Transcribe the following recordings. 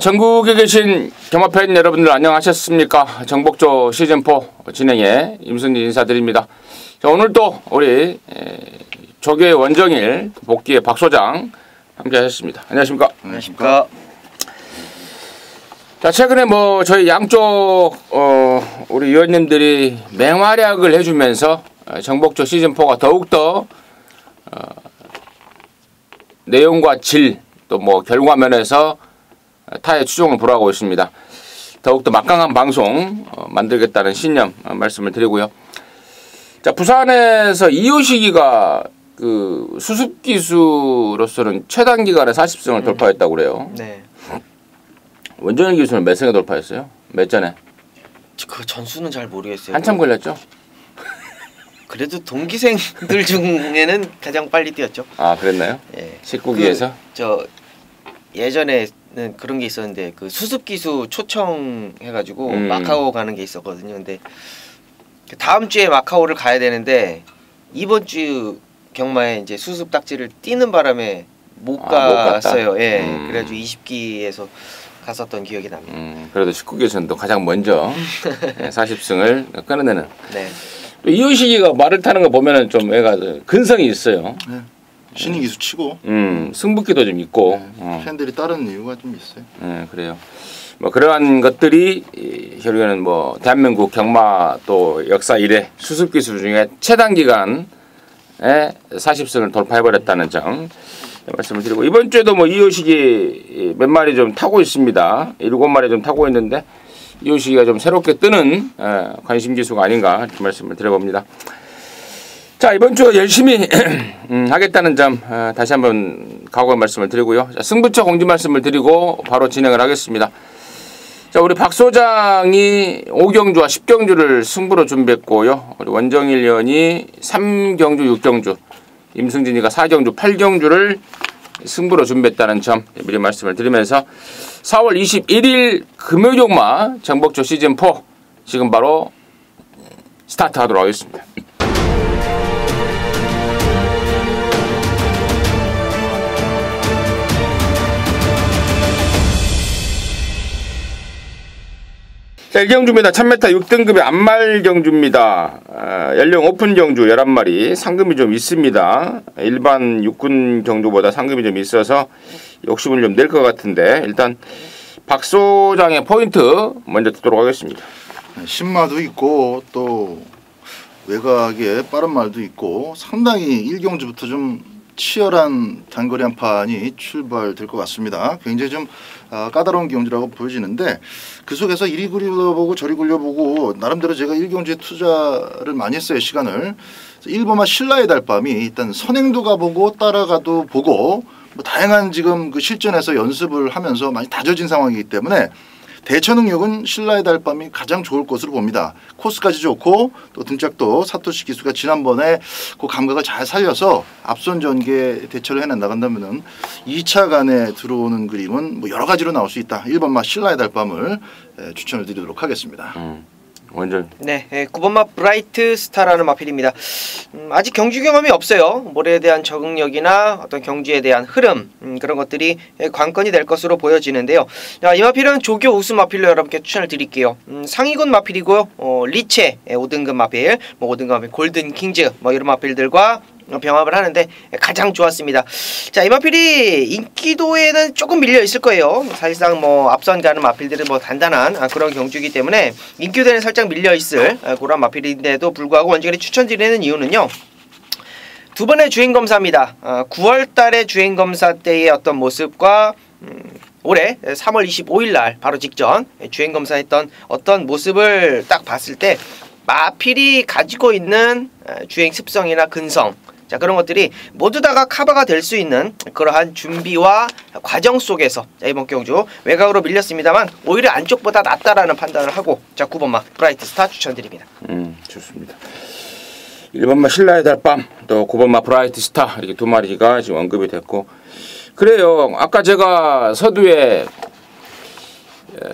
전국에 계신 경마팬 여러분들 안녕하셨습니까? 정복조 시즌4 진행의 임승진 인사드립니다. 자, 오늘도 우리 조교의 원정일 복귀의 박 소장 함께 하셨습니다. 안녕하십니까? 안녕하십니까? 자, 최근에 뭐 저희 양쪽 우리 위원님들이 맹활약을 해주면서 정복조 시즌4가 더욱더 내용과 질 또 뭐 결과 면에서 타의 추종을 불허하고 있습니다. 더욱더 막강한 방송 만들겠다는 신념 말씀을 드리고요. 자, 부산에서 이효식이가 그 수습 기수로서는 최단 기간에 40승을 돌파했다고 그래요. 네. 원정일 기수는 몇 승에 돌파했어요? 몇 전에? 그 전수는 잘 모르겠어요. 한참 걸렸죠? 그래도 동기생들 중에는 가장 빨리 뛰었죠. 아, 그랬나요? 예. 19기에서? 저 예전에는 그런 게 있었는데 그 수습 기수 초청해가지고 마카오 가는 게 있었거든요. 근데 다음 주에 마카오를 가야 되는데 이번 주 경마에 이제 수습 딱지를 띄는 바람에 못 갔어요. 예. 그래가지고 20기에서 갔었던 기억이 납니다. 그래도 19기에서는 또 가장 먼저 40승을 끊어내는. 네. 또 이효식이가 말을 타는 거 보면은 좀 애가 근성이 있어요. 네. 신인 기수 치고. 승부기도 좀 있고. 팬들이 따르는 이유가 좀 있어요. 네, 그래요. 뭐 그러한 것들이 결국에는 뭐 대한민국 경마 또 역사 이래 수습 기수 중에 최단 기간에 40승을 돌파해버렸다는 점 말씀을 드리고, 이번 주에도 뭐 이효식이 몇 마리 좀 타고 있습니다. 7마리 좀 타고 있는데 이효식이가 좀 새롭게 뜨는 관심 기수가 아닌가 이렇게 말씀을 드려봅니다. 자, 이번 주 열심히 하겠다는 점 다시 한번 각오의 말씀을 드리고요. 자, 승부처 공지 말씀을 드리고 바로 진행을 하겠습니다. 자, 우리 박 소장이 5경주와 10경주를 승부로 준비했고요. 우리 원정일 의원이 3경주, 6경주, 임승진이가 4경주, 8경주를 승부로 준비했다는 점 미리 말씀을 드리면서 4월 21일 금요일경마 정복조 시즌4 지금 바로 스타트하도록 하겠습니다. 자, 1경주입니다. 1000m 6등급의 안말경주입니다. 연령 오픈 경주 11마리, 상금이 좀 있습니다. 일반 육군 경주보다 상금이 좀 있어서 욕심을 좀 낼 것 같은데, 일단 박 소장의 포인트 먼저 듣도록 하겠습니다. 신마도 있고 또 외곽에 빠른 말도 있고 상당히 1경주부터 좀 치열한 단거리 한판이 출발될 것 같습니다. 굉장히 좀 까다로운 경주라고 보여지는데, 그 속에서 이리 굴려보고 저리 굴려보고 나름대로 제가 1경주에 투자를 많이 했어요. 시간을. 1번마 신라의 달밤이 일단 선행도 가보고 따라가도 보고 뭐 다양한 지금 그 실전에서 연습을 하면서 많이 다져진 상황이기 때문에 대처 능력은 신라의 달밤이 가장 좋을 것으로 봅니다. 코스까지 좋고 또 등짝도 사토시 기수가 지난번에 그 감각을 잘 살려서 앞선 전개 대처를 해낸다간다면은 2차 간에 들어오는 그림은 뭐 여러 가지로 나올 수 있다. 1번마 신라의 달밤을 추천을 드리도록 하겠습니다. 원전. 네, 9번마 브라이트 스타라는 마필입니다. 아직 경주 경험이 없어요. 모래에 대한 적응력이나 어떤 경주에 대한 흐름 그런 것들이 관건이 될 것으로 보여지는데요. 자, 이 마필은 조교 우수 마필로 여러분께 추천을 드릴게요. 상위군 마필이고요. 리체 5등급 마필, 뭐 5등급 마필, 골든 킹즈 뭐 이런 마필들과 병합을 하는데 가장 좋았습니다. 자, 이 마필이 인기도에는 조금 밀려 있을 거예요. 사실상 뭐 앞선 가는 마필들은 뭐 단단한 그런 경주이기 때문에 인기도에는 살짝 밀려 있을 그런 마필인데도 불구하고 원정일이 추천드리는 이유는요. 두 번의 주행검사입니다. 9월달에 주행검사 때의 어떤 모습과 올해 3월 25일 날 바로 직전 주행검사했던 어떤 모습을 딱 봤을 때 마필이 가지고 있는 주행 습성이나 근성, 자, 그런 것들이 모두 다가 커버가 될 수 있는 그러한 준비와 과정 속에서 자, 이번 경주 외곽으로 밀렸습니다만 오히려 안쪽보다 낫다라는 판단을 하고, 자, 9번마 브라이트 스타 추천드립니다. 좋습니다. 1번마 신라의 달밤, 또 9번마 브라이트 스타, 이렇게 두 마리가 지금 언급이 됐고, 그래요. 아까 제가 서두에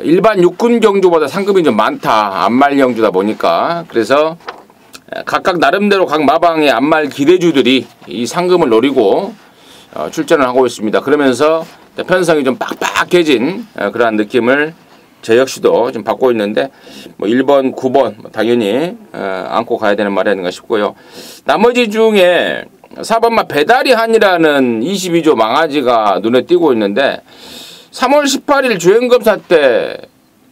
일반 육군 경주보다 상금이 좀 많다, 안말 경주다 보니까, 그래서 각각 나름대로 각 마방의 안말 기대주들이 이 상금을 노리고 출전을 하고 있습니다. 그러면서 편성이 좀 빡빡해진 그러한 느낌을 저 역시도 좀 받고 있는데 뭐 1번, 9번 당연히 안고 가야 되는 말이 아닌가 싶고요. 나머지 중에 4번마 배다리 한이라는 22조 망아지가 눈에 띄고 있는데 3월 18일 주행검사 때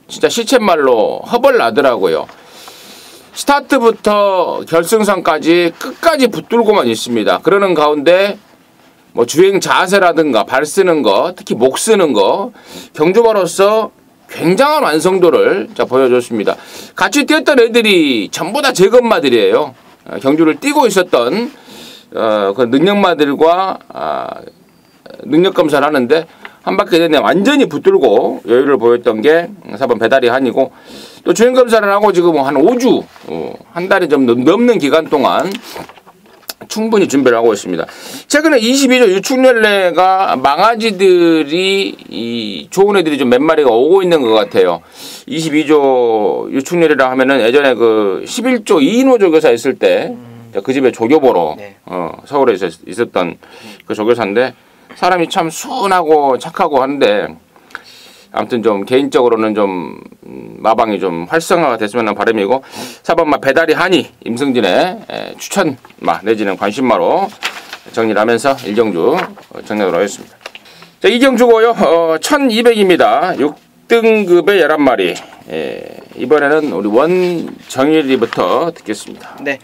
진짜 시쳇말로 허벌 나더라고요. 스타트부터 결승선까지 끝까지 붙들고만 있습니다. 그러는 가운데 뭐 주행 자세라든가 발 쓰는 거, 특히 목 쓰는 거, 경주마로서 굉장한 완성도를 보여줬습니다. 같이 뛰었던 애들이 전부 다 제검마들이에요. 경주를 뛰고 있었던 그 능력마들과 능력 검사를 하는데 한 바퀴 내내 완전히 붙들고 여유를 보였던 게 4번 배다리 한이고, 또 주행 검사를 하고 지금 한 5주, 한 달이 좀 넘는 기간 동안 충분히 준비를 하고 있습니다. 최근에 22조 유축연례가 망아지들이 좋은 애들이 좀 몇 마리가 오고 있는 것 같아요. 22조 유축연례라 하면은 예전에 그 11조 이인호 조교사 있을 때 그 집에 조교보러 서울에 있었던 그 조교사인데 사람이 참 순하고 착하고 한데 아무튼 좀 개인적으로는 좀 마방이 좀 활성화가 됐으면 하는 바람이고, 4번마 배다리 한이 임승진의 추천마 내지는 관심마로 정리를 하면서 1경주 정리하도록 하겠습니다. 자, 2경주고요. 1200입니다. 6등급의 11마리. 이번에는 우리 원정일이부터 듣겠습니다. 네.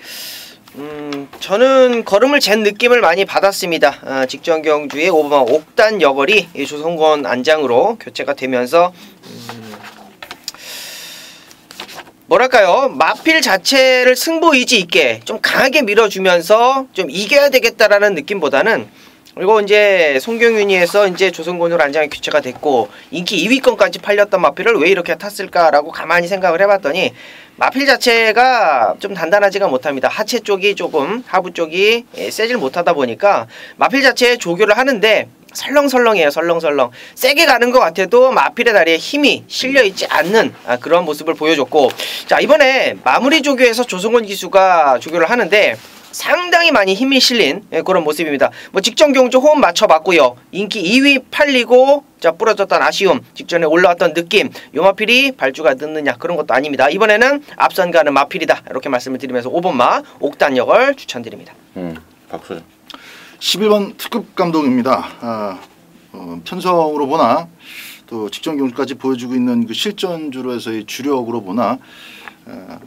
저는 걸음을 잰 느낌을 많이 받았습니다. 직전 경주에 5번 옥단 여걸이 조성권 안장으로 교체가 되면서 뭐랄까요, 마필 자체를 승부 의지 있게 좀 강하게 밀어주면서 좀 이겨야 되겠다라는 느낌보다는, 그리고 이제 송경윤이에서 이제 조성곤으로 안장이 교체가 됐고 인기 2위권까지 팔렸던 마필을 왜 이렇게 탔을까라고 가만히 생각을 해봤더니 마필 자체가 좀 단단하지가 못합니다. 하체 쪽이 조금, 하부 쪽이 세질 못하다 보니까 마필 자체에 조교를 하는데 설렁설렁해요. 설렁설렁. 세게 가는 것 같아도 마필의 다리에 힘이 실려있지 않는 그런 모습을 보여줬고, 자, 이번에 마무리 조교에서 조성곤 기수가 조교를 하는데 상당히 많이 힘이 실린 그런 모습입니다. 뭐 직전 경주 호흡 맞춰봤고요. 인기 2위 팔리고 자 부러졌던 아쉬움, 직전에 올라왔던 느낌, 요 마필이 발주가 늦느냐 그런 것도 아닙니다. 이번에는 앞선 가는 마필이다, 이렇게 말씀을 드리면서 5번마 옥단역을 추천드립니다. 박수. 11번 특급 감독입니다. 편성으로 보나 또 직전 경주까지 보여주고 있는 그 실전주로에서의 주력으로 보나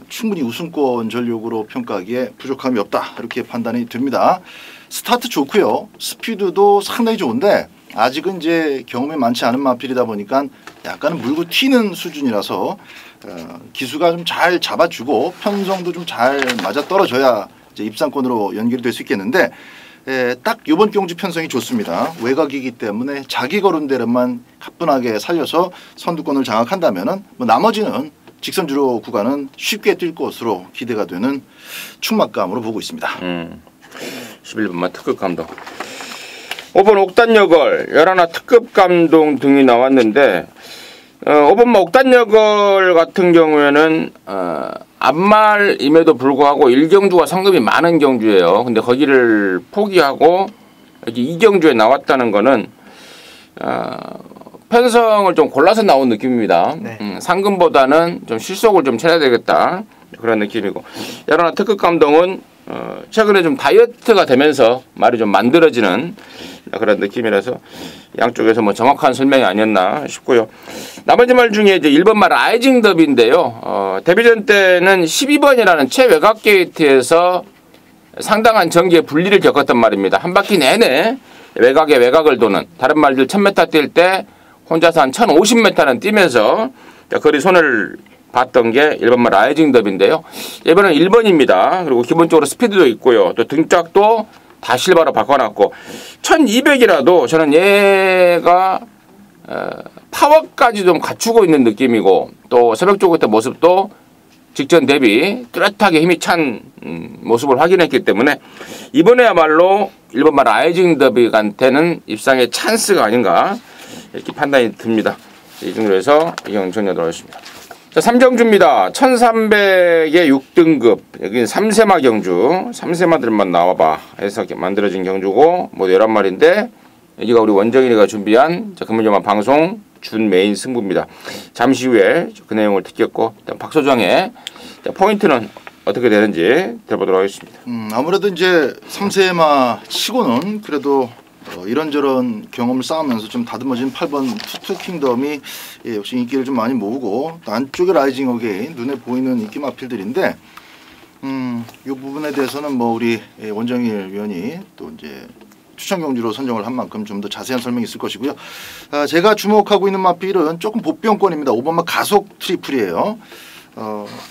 충분히 우승권 전력으로 평가하기에 부족함이 없다, 이렇게 판단이 됩니다. 스타트 좋고요. 스피드도 상당히 좋은데 아직은 이제 경험이 많지 않은 마필이다 보니까 약간은 물고 튀는 수준이라서 기수가 좀 잘 잡아주고 편성도 좀 잘 맞아 떨어져야 이제 입상권으로 연결이 될 수 있겠는데, 딱 이번 경주 편성이 좋습니다. 외곽이기 때문에 자기 걸음대로만 가뿐하게 살려서 선두권을 장악한다면은 뭐 나머지는 직선주로 구간은 쉽게 뛸 것으로 기대가 되는 충막감으로 보고 있습니다. 11번마 특급 감독. 5번 옥단여걸 11 특급 감독 등이 나왔는데 5번마 옥단여걸 같은 경우에는 앞말임에도 불구하고 1경주가 성급이 많은 경주예요. 근데 거기를 포기하고 이렇게 2경주에 나왔다는 거는 편성을 좀 골라서 나온 느낌입니다. 상금보다는 좀 실속을 좀 찾아야 되겠다, 그런 느낌이고, 여러나 특급 감독은 최근에 좀 다이어트가 되면서 말이 좀 만들어지는 그런 느낌이라서 양쪽에서 뭐 정확한 설명이 아니었나 싶고요. 나머지 말 중에 이제 1번 말 라이징 더비인데요. 데뷔전 때는 12번이라는 최외곽 게이트에서 상당한 전기의 분리를 겪었단 말입니다. 한 바퀴 내내 외곽에 외곽을 도는, 다른 말들 1000m 뛸 때 혼자서 한 1050m는 뛰면서 거리 손을 봤던 게 1번마 라이징 더비인데요. 이번엔 1번입니다. 그리고 기본적으로 스피드도 있고요. 또 등짝도 다 실바로 바꿔놨고 1200이라도 저는 얘가 파워까지 좀 갖추고 있는 느낌이고, 또 새벽 쪽 그때 모습도 직전 대비 뚜렷하게 힘이 찬 모습을 확인했기 때문에 이번에야말로 1번마 라이징 더비한테는 입상의 찬스가 아닌가, 이렇게 판단이 듭니다. 이 정도로 해서 이경 정리하도록 하겠습니다. 자, 3경주입니다. 1300의 6등급. 여기는 3세마 경주. 3세마들만 나와봐 해서 만들어진 경주고, 모두 11마리인데 여기가 우리 원정일이가 준비한 금요일만 방송 준 메인 승부입니다. 잠시 후에 그 내용을 듣겠고 일단 박 소장의 포인트는 어떻게 되는지 들어보도록 하겠습니다. 아무래도 이제 3세마 치고는 그래도 이런저런 경험을 쌓으면서 좀 다듬어진 8번 투투 킹덤이 역시 인기를 좀 많이 모으고 또 안쪽에 라이징 어게인 눈에 보이는 인기 마필들인데 이 부분에 대해서는 뭐 우리 원정일 위원이 또 이제 추천 경주로 선정을 한 만큼 좀 더 자세한 설명이 있을 것이고요. 제가 주목하고 있는 마필은 조금 보병권입니다. 5번마 가속 트리플이에요.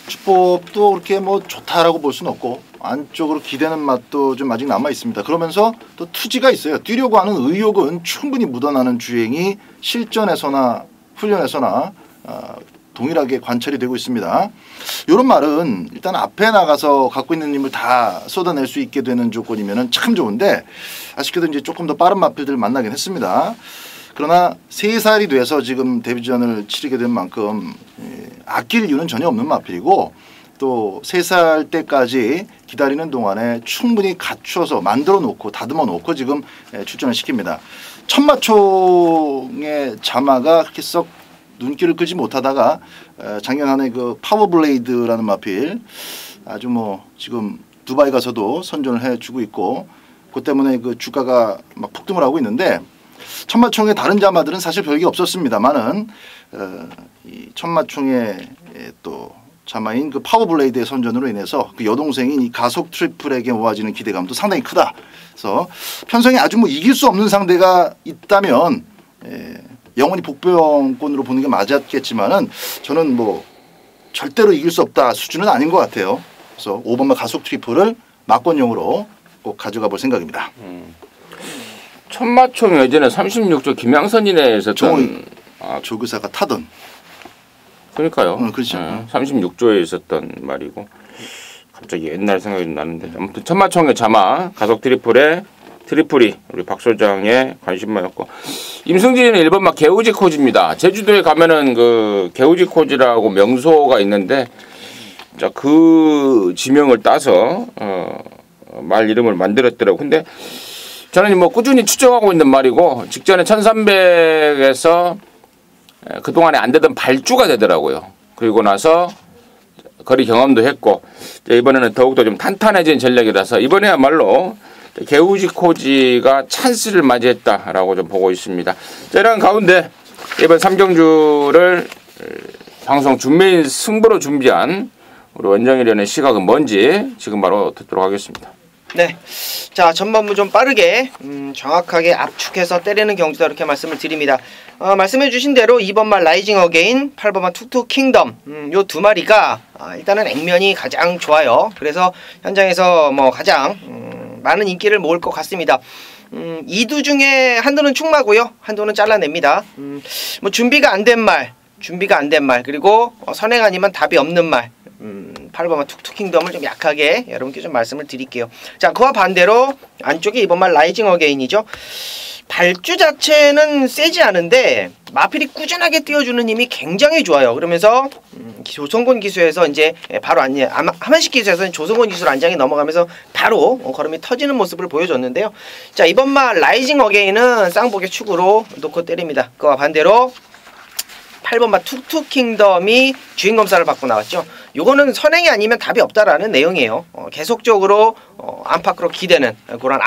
주법도 그렇게 뭐 좋다라고 볼 수는 없고 안쪽으로 기대는 맛도 좀 아직 남아 있습니다. 그러면서 또 투지가 있어요. 뛰려고 하는 의욕은 충분히 묻어나는 주행이 실전에서나 훈련에서나 동일하게 관찰이 되고 있습니다. 이런 말은 일단 앞에 나가서 갖고 있는 힘을 다 쏟아낼 수 있게 되는 조건이면 참 좋은데 아쉽게도 이제 조금 더 빠른 마필들을 만나긴 했습니다. 그러나 3살이 돼서 지금 데뷔전을 치르게 된 만큼 아낄 이유는 전혀 없는 마필이고 또 3살 때까지 기다리는 동안에 충분히 갖춰서 만들어 놓고 다듬어 놓고 지금 출전을 시킵니다. 천마총의 자마가 그렇게 썩 눈길을 끌지 못하다가 작년 한 해 그 파워블레이드라는 마필 아주 뭐 지금 두바이 가서도 선전을 해주고 있고 그 때문에 그 주가가 막 폭등을 하고 있는데 천마총의 다른 자마들은 사실 별게 없었습니다만은 이 천마총의 또 자마인 그 파워블레이드의 선전으로 인해서 그 여동생인 이 가속 트리플에게 모아지는 기대감도 상당히 크다. 그래서 편성에 아주 뭐 이길 수 없는 상대가 있다면 영원히 복병권으로 보는 게 맞았겠지만은 저는 뭐 절대로 이길 수 없다 수준은 아닌 것 같아요. 그래서 5번마 가속 트리플을 막권용으로 꼭 가져가 볼 생각입니다. 천마총 예전에 36조 김양선이네 있었던 조교사가 타던 그러니까요. 그렇죠. 36조에 있었던 말이고 갑자기 옛날 생각이 나는데 아무튼 천마총의 자마 가속 트리플이 우리 박 소장의 관심만였고 임승진은 1번마 개우지 코지입니다. 제주도에 가면은 그 개우지 코지라고 명소가 있는데 자, 그 지명을 따서 말 이름을 만들었더라고. 근데 저는 뭐 꾸준히 추정하고 있는 말이고 직전에 1300에서 그동안에 안 되던 발주가 되더라고요. 그리고 나서 거리 경험도 했고 이번에는 더욱더 좀 탄탄해진 전략이라서 이번에야말로 개우지코지가 찬스를 맞이했다라고 좀 보고 있습니다. 자, 이런 가운데 이번 3경주를 방송 준메인 승부로 준비한 우리 원정일위원의 시각은 뭔지 지금 바로 듣도록 하겠습니다. 네, 자 전반부 좀 빠르게 정확하게 압축해서 때리는 경주다 이렇게 말씀을 드립니다. 말씀해주신 대로 2번마 라이징 어게인, 8번마 투투 킹덤 요 두 마리가 일단은 액면이 가장 좋아요. 그래서 현장에서 뭐 가장 많은 인기를 모을 것 같습니다. 이 두 중에 한도는 충마고요, 한도는 잘라냅니다. 뭐 준비가 안 된 말 그리고 선행 아니면 답이 없는 말. 8번마 툭툭 킹덤을 좀 약하게 여러분께 좀 말씀을 드릴게요. 자, 그와 반대로 안쪽에 2번마 라이징 어게인이죠. 발주 자체는 세지 않은데 마필이 꾸준하게 띄워주는 힘이 굉장히 좋아요. 그러면서 조성곤 기수에서 이제 바로 하만식 기수에서 조성곤 기술 안장에 넘어가면서 바로 걸음이 터지는 모습을 보여줬는데요. 자, 2번마 라이징 어게인은 쌍복의 축으로 놓고 때립니다. 그와 반대로 8번마 툭툭 킹덤이 주인 검사를 받고 나왔죠. 요거는 선행이 아니면 답이 없다라는 내용이에요. 계속적으로 안팎으로 기대는 그런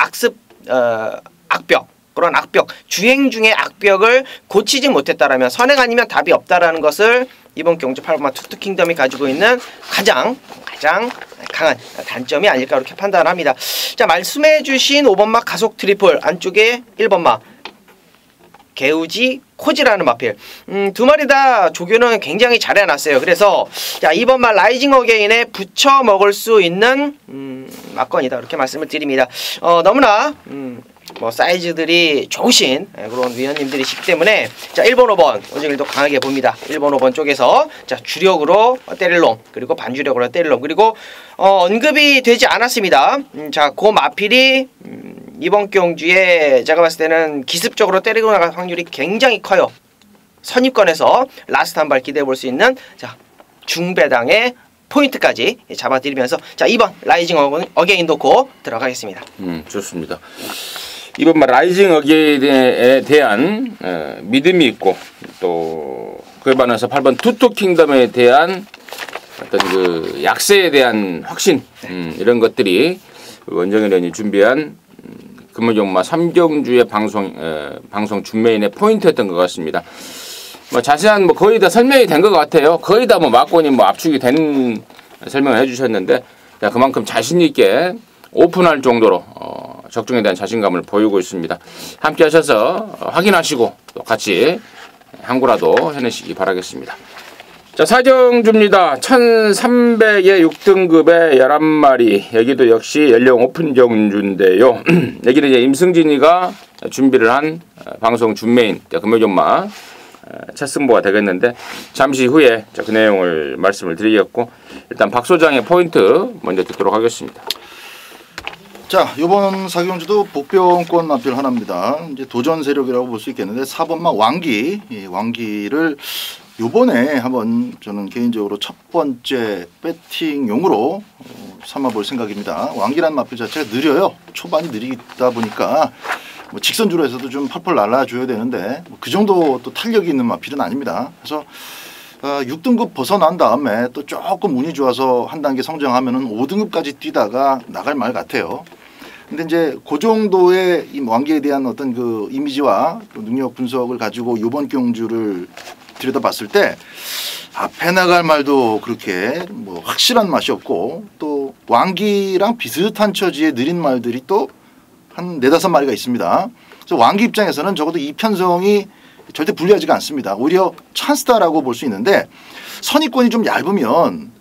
악벽, 주행 중의 악벽을 고치지 못했다라면 선행 아니면 답이 없다라는 것을 이번 경주 8번마 툭툭 킹덤이 가지고 있는 가장 강한 단점이 아닐까 이렇게 판단합니다. 자, 말씀해주신 5번마 가속 트리플 안쪽에 1번마 개우지 코지라는 마필 두 마리 다 조교는 굉장히 잘 해놨어요. 그래서 자, 2번마 라이징 어게인에 붙여 먹을 수 있는 막건이다 이렇게 말씀을 드립니다. 너무나 뭐 사이즈들이 좋으신 그런 위원님들이시기 때문에 자, 1번 5번 원정일도 강하게 봅니다. 1번 5번 쪽에서 자, 주력으로 때릴 놈 그리고 반주력으로 때릴 놈 그리고 언급이 되지 않았습니다. 자, 그 마필이 이번 경주에 제가 봤을 때는 기습적으로 때리고 나갈 확률이 굉장히 커요. 선입권에서 라스트 한 발 기대해 볼 수 있는 자, 중배당의 포인트까지 잡아드리면서 자, 2번 라이징 어게인 놓고 들어가겠습니다. 좋습니다. 이번 라이징 어게인에 대한 믿음이 있고 또 그에 반해서 8번 투토 킹덤에 대한 어떤 그 약세에 대한 확신 이런 것들이 원정일 의원이 준비한 금요경마 3경주의 방송 준메인의 포인트였던 것 같습니다. 뭐 자세한 뭐 거의 다 설명이 된 것 같아요. 거의 다 뭐 막권이 뭐 압축이 된 설명을 해주셨는데 그만큼 자신 있게 오픈할 정도로 적중에 대한 자신감을 보이고 있습니다. 함께 하셔서 확인하시고 또 같이 한구라도 해내시기 바라겠습니다. 자, 사경주입니다. 1300의 6등급의 11마리. 여기도 역시 연령 오픈 경주인데요. 여기는 이제 임승진이가 준비를 한 방송 준메인 금요경마 첫 승부가 되겠는데 잠시 후에 그 내용을 말씀을 드리겠고 일단 박 소장의 포인트 먼저 듣도록 하겠습니다. 자, 이번 사경주도 복병권 마필 하나입니다. 이제 도전 세력이라고 볼 수 있겠는데 4번마 왕기, 이 왕기를 요번에 한번 저는 개인적으로 첫 번째 배팅용으로 삼아볼 생각입니다. 왕기란 마필 자체가 느려요. 초반이 느리다 보니까 뭐 직선주로에서도 좀 펄펄 날라줘야 되는데 그 정도 또 탄력이 있는 마필은 아닙니다. 그래서 6등급 벗어난 다음에 또 조금 운이 좋아서 한 단계 성장하면은 5등급까지 뛰다가 나갈 말 같아요. 근데 이제 그 정도의 이 왕기에 대한 어떤 그 이미지와 또 능력 분석을 가지고 이번 경주를 들여다봤을 때 앞에 나갈 말도 그렇게 뭐 확실한 맛이 없고 또 왕기랑 비슷한 처지의 느린 말들이 또 한 4-5마리가 있습니다. 그래서 왕기 입장에서는 적어도 이 편성이 절대 불리하지가 않습니다. 오히려 찬스다라고 볼 수 있는데 선입권이 좀 얇으면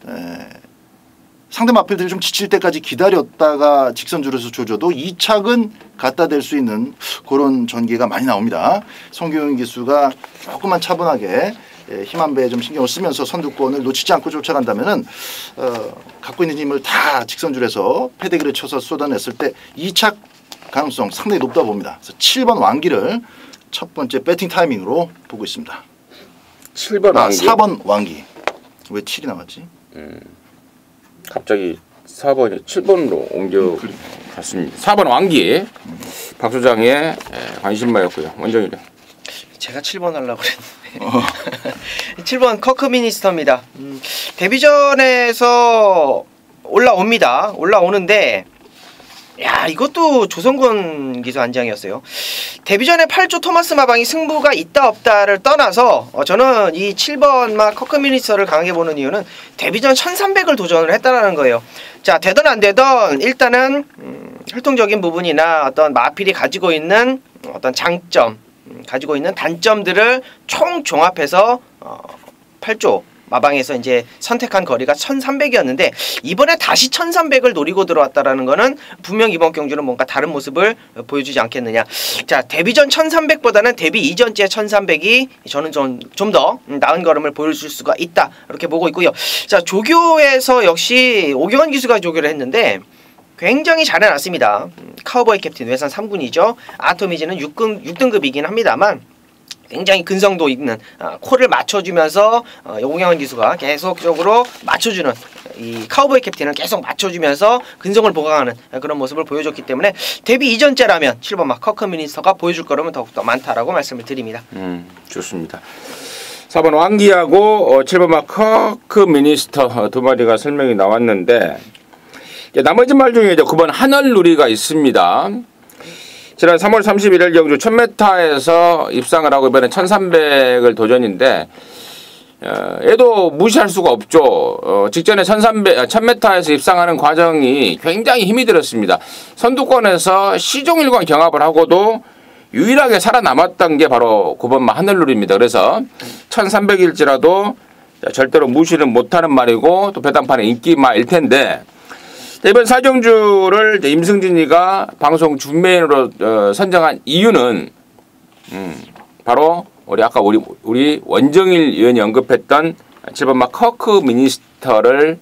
상대 마필들이 좀 지칠 때까지 기다렸다가 직선줄에서 조져도 2착은 갖다 댈 수 있는 그런 전개가 많이 나옵니다. 송교영 기수가 조금만 차분하게 힘 한 배에 좀 신경을 쓰면서 선두권을 놓치지 않고 쫓아간다면은 갖고 있는 힘을 다 직선줄에서 패대기를 쳐서 쏟아냈을 때 2착 가능성 상당히 높다 봅니다. 그래서 7번 왕기를 첫 번째 배팅 타이밍으로 보고 있습니다. 7번 왕기? 4번 왕기. 왜 7이 나왔지? 갑자기 4번이 7번으로 옮겨갔습니다. 4번 왕기 박 소장의 관심마였고요. 원정이래. 제가 7번 하려고 그랬는데 7번 커크 미니스터입니다. 데뷔전에서 올라오는데 야, 이것도 조성권 기수 안장이었어요. 데뷔전에 8조 토마스 마방이 승부가 있다 없다를 떠나서 저는 이 7번 막 커크 미니스터를 강하게 보는 이유는 데뷔전 1300을 도전을 했다라는 거예요. 자, 되든 안 되든 일단은 활동적인 부분이나 어떤 마필이 가지고 있는 어떤 장점, 가지고 있는 단점들을 총 종합해서 8조 마방에서 이제 선택한 거리가 1300이었는데 이번에 다시 1300을 노리고 들어왔다라는 거는 분명 이번 경주는 뭔가 다른 모습을 보여주지 않겠느냐. 자, 데뷔전 1300보다는 데뷔 이전째 1300이 저는 좀 더 나은 걸음을 보여줄 수가 있다 이렇게 보고 있고요. 자, 조교에서 역시 오경원 기수가 조교를 했는데 굉장히 잘 해놨습니다. 카우보이 캡틴 외산 3군이죠. 아토미즈는 6등급이긴 합니다만 굉장히 근성도 있는 코를 맞춰주면서 오경원 기수가 계속적으로 맞춰주는 이 카우보이 캡틴을 계속 맞춰주면서 근성을 보강하는 그런 모습을 보여줬기 때문에 데뷔 이전째라면 7번 막 커크 미니스터가 보여줄 거라면 더욱더 많다라고 말씀을 드립니다. 좋습니다. 4번 왕기하고 7번 막 커크 미니스터 두 마리가 설명이 나왔는데 나머지 말 중에 9번 하늘누리가 있습니다. 지난 3월 31일 경주 1000m에서 입상을 하고 이번에 1300을 도전인데 얘도 무시할 수가 없죠. 직전에 1000m에서 입상하는 과정이 굉장히 힘이 들었습니다. 선두권에서 시종일관 경합을 하고도 유일하게 살아남았던 게 바로 9번 하늘누리입니다. 그래서 1300일지라도 절대로 무시를 못하는 말이고 또 배당판의 인기마일 텐데 이번 사경주를 임승진이가 방송 준메인으로 선정한 이유는 바로 아까 우리 원정일 의원이 언급했던 7번 막 커크 미니스터를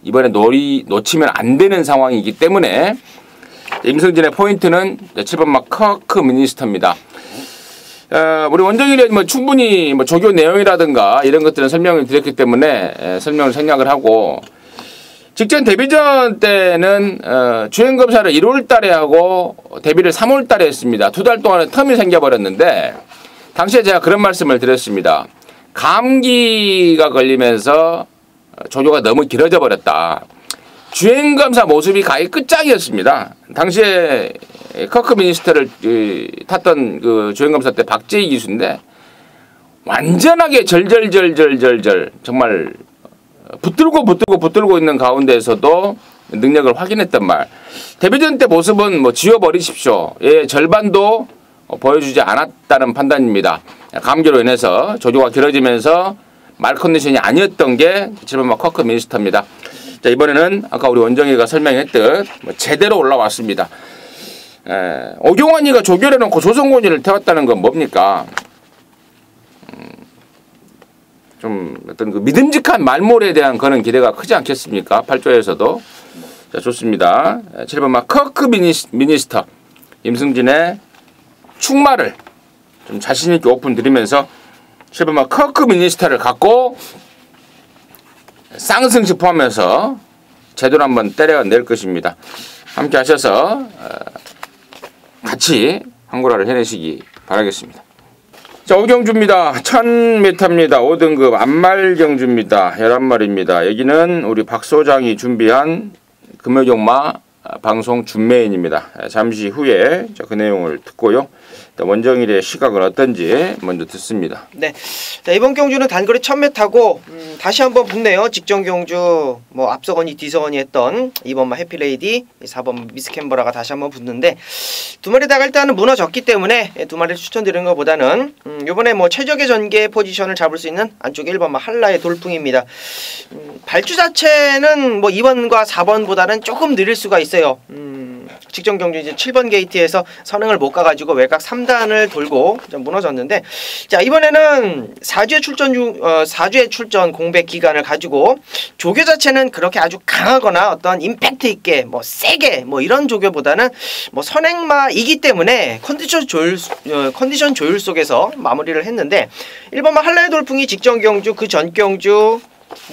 이번에 놓치면 안 되는 상황이기 때문에 임승진의 포인트는 7번 막 커크 미니스터입니다. 우리 원정일 의원이 충분히 조교 내용이라든가 이런 것들은 설명을 드렸기 때문에 설명을 생략을 하고 직전 데뷔전 때는 주행 검사를 1월 달에 하고 데뷔를 3월 달에 했습니다. 2달 동안은 텀이 생겨버렸는데 당시에 제가 그런 말씀을 드렸습니다. 감기가 걸리면서 조교가 너무 길어져 버렸다. 주행 검사 모습이 가히 끝장이었습니다. 당시에 커크 미니스터를 탔던 그 주행 검사 때 박재희 기수인데 완전하게 절절절절절절 정말 붙들고 있는 가운데에서도 능력을 확인했던 말. 데뷔전 때 모습은 뭐 지워버리십시오. 예, 절반도 보여주지 않았다는 판단입니다. 감기로 인해서 조조가 길어지면서 말 컨디션이 아니었던 게 7번마 커크 미니스터입니다. 자, 이번에는 아까 우리 원정이가 설명했듯 뭐 제대로 올라왔습니다. 오경환이가 조결해놓고 조성곤이를 태웠다는 건 뭡니까? 좀 어떤 그 믿음직한 말몰에 대한 그런 기대가 크지 않겠습니까? 8조에서도. 자, 좋습니다. 7번마 커크 미니스터 임승진의 축마를 좀 자신있게 오픈 드리면서 7번마 커크 미니스터를 갖고 쌍승시 포함해서 제대로 한번 때려낼 것입니다. 함께 하셔서 같이 항구라를 해내시기 바라겠습니다. 자, 오경주입니다. 1000m입니다. 5등급 안말경주입니다. 11마리입니다. 여기는 우리 박 소장이 준비한 금요경마 방송 준메인입니다. 잠시 후에 그 내용을 듣고요. 원정일의 시각은 어떤지 먼저 듣습니다. 네, 자, 이번 경주는 단거리 1000m고 다시 한번 붙네요. 직전 경주 뭐 앞서거니 뒤서거니 했던 2번마 해피레이디, 4번 미스캔버라가 다시 한번 붙는데 두 마리 다 일단은 무너졌기 때문에 두 마리를 추천드리는 것보다는 이번에 뭐 최적의 전개 포지션을 잡을 수 있는 안쪽 1번마 한라의 돌풍입니다. 발주 자체는 뭐 2번과 4번보다는 조금 느릴 수가 있어요. 직전 경주 이제 7번 게이트에서 선행을 못 가가지고 외곽 3단을 돌고 좀 무너졌는데, 자, 이번에는 4주의 출전 공백 기간을 가지고 조교 자체는 그렇게 아주 강하거나 어떤 임팩트 있게 뭐 세게 뭐 이런 조교보다는 뭐 선행마이기 때문에 컨디션 조율 속에서 마무리를 했는데 1번마 한라의 돌풍이 직전 경주 그 전 경주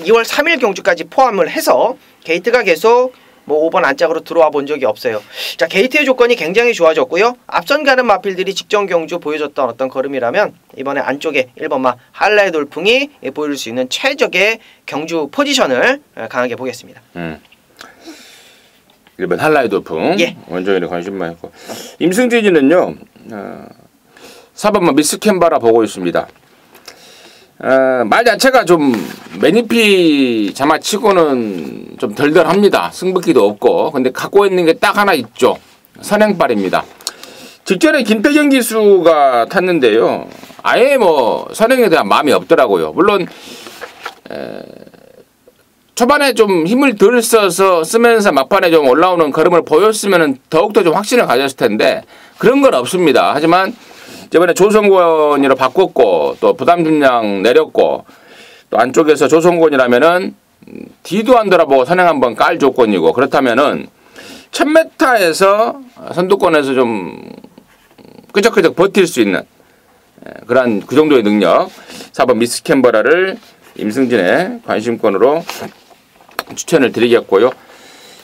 2월 3일 경주까지 포함을 해서 게이트가 계속 뭐 5번 안짝으로 들어와 본 적이 없어요. 자, 게이트의 조건이 굉장히 좋아졌고요. 앞선 가는 마필들이 직전 경주 보여줬던 어떤 걸음이라면 이번에 안쪽에 1번마 한라의 돌풍이 보여줄 수 있는 최적의 경주 포지션을 강하게 보겠습니다. 1번 한라의 돌풍. 예. 원정일에 관심 많고. 임승진이는요. 4번마 미스캔바라 보고 있습니다. 말 자체가 좀 매니피 자마치고는 좀 덜덜합니다. 승부기도 없고. 근데 갖고 있는 게 딱 하나 있죠. 선행발입니다. 직전에 김태경 기수가 탔는데요. 아예 뭐 선행에 대한 마음이 없더라고요. 물론 초반에 좀 힘을 덜 써서 쓰면서 막판에 좀 올라오는 걸음을 보였으면 더욱더 좀 확신을 가졌을 텐데 그런 건 없습니다. 하지만 이번에 조성곤이로 바꿨고 또 부담 중량 내렸고 또 안쪽에서 조성곤이라면은 뒤도 안 돌아보고 선행 한번 깔 조건이고 그렇다면은 1000m에서 선두권에서 좀 끄적끄적 버틸 수 있는 그런 그 정도의 능력. 4번 미스캔버라를 임승진의 관심권으로 추천을 드리겠고요.